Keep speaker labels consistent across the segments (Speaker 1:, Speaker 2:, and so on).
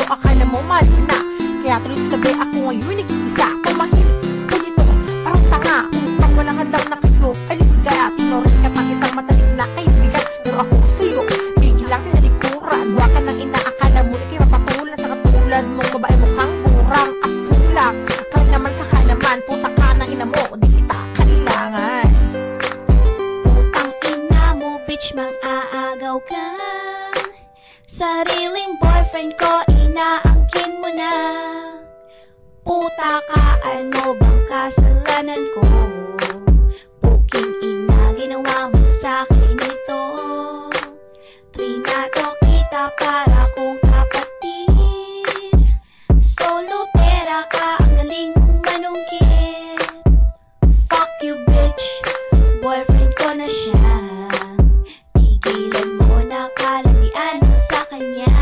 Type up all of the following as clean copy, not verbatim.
Speaker 1: akala mo mahal ko na. Kaya tuloy sa tabi ako ngayon nag-iisa. Pumahimik ko dito, parang tanga. Upang walang hadlang na kayo ay libigay. Tinorin ka pang isang matalim na kaibigan. Pero ako sa'yo, bigil lang tinalikuran. Huwag ka nang inaakala mo ikay mapatulan sa katulad mong babae mukhang burang at tulak. Kaya naman sa kalaman, puta ka ng ina mo, di kita kailangan.
Speaker 2: Putang ina mo, bitch, mang-aagaw ka. Sariling boyfriend ko, inaangkin mo na. Puta ka, ano bang kasalanan ko? Puking ina, ginawa mo sa'kin ito. Trinato kita para kong kapatid. Solo pera ka, ang galing mong manungkit. Fuck you, bitch, boyfriend ko na siya. Tigilan mo na kalatian mo sa kanya.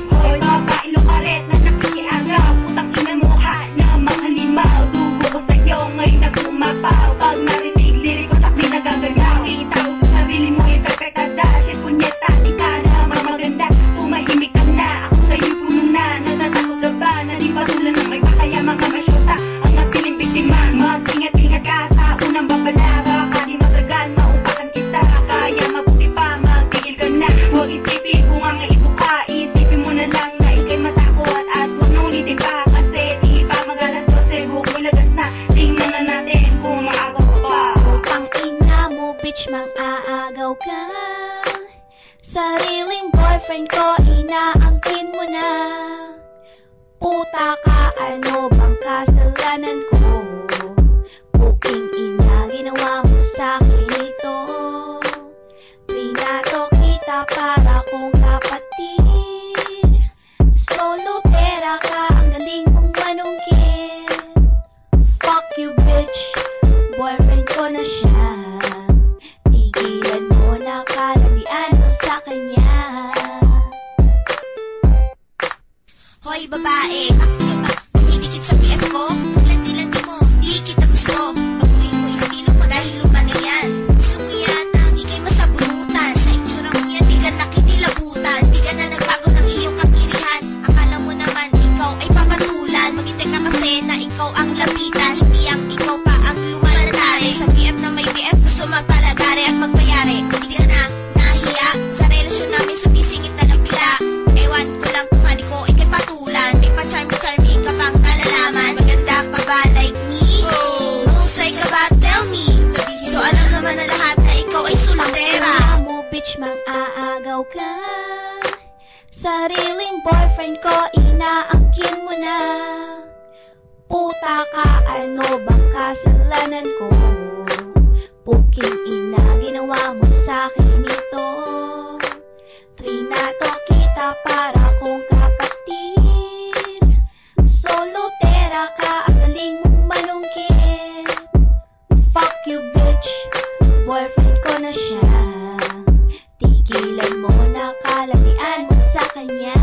Speaker 3: Hoy mga kailokaret na nakikiagaw, putang ina mo ha na mga halimaw. Dugo ko sa'yo ngayon na gumapaw. Pag narinig lirik ko sa'kin nagagalaw. Itaw sa sarili mo yung perfectada. Shit punyeta, di ka na mamaganda. Tumahimik ka na, ako sa'yo'y puno na. Natatakot ka ba na di patulan na may pakaya mga masyota. Ang natiling biktima, mag-ingat-ingat ka sa unang babala. Baka di matagal, maupakan kita. Kaya mabuti pa, magtigil ka na. Huwag isipin kung ang ibo ka. Isipin mo na lang na ikay matakot. At huwag na ulitin pa, kasi di pa magalas ko. Buhok mo lagas na, tingnan na natin kung maagaw ka pa.
Speaker 2: Putang ina mo, bitch, mang-aagaw ka. Sariling boyfriend ko, inaangkin mo na. Puta ka, ano bang kasalanan ko? Puking ina, ginawa mo sa'kin ito. Trinato kita para kong kapatid. Solo pera ka, ang galing mong manungkit. Fuck you, bitch, boyfriend ko na siya. Tigilan mo na kalatian mo sa kanya.
Speaker 4: Hoy babae, bakit ka ba tumidikit sa BF ko? Landi-landi mo, di kita gusto. Baguhin mo yung estilo mo dahil luma na yan. Gusto mo yata, di kayo masabunutan. Sa itsura mo yan, di ka nakinilabutan. Di ka na nagbago ng iyong kapirihan. Akala mo naman ikaw ay papatulan. Maghintay ka kasi na ikaw ang lapitan. Hindi ang ikaw pa ang lumalatari. Sa BF na may BF, gusto magpalagari at magbayari. Hindi ka na nahiya sa relasyon namin, sumisingit na lang bila. Ewan ko lang kung hani ko ikay patulan. May pa-charmy ka bang nalalaman? Maganda ka ba like me? Husay ka ba? Tell me. So alam naman na lahat na ikaw ay sulotera.
Speaker 2: Putang ina mo, bitch, mang-aagaw ka. Sariling boyfriend ko, inaangkin mo na. Puta ka, ano bang kasalanan ko? Puking ina, ginawa mo sa'kin ito. Trinato kita para kong kapatid. Solo pera ka, ang galing mong manungkit. Fuck you, bitch, boyfriend ko na siya. Tigilan mo na kalatian mo sa kanya.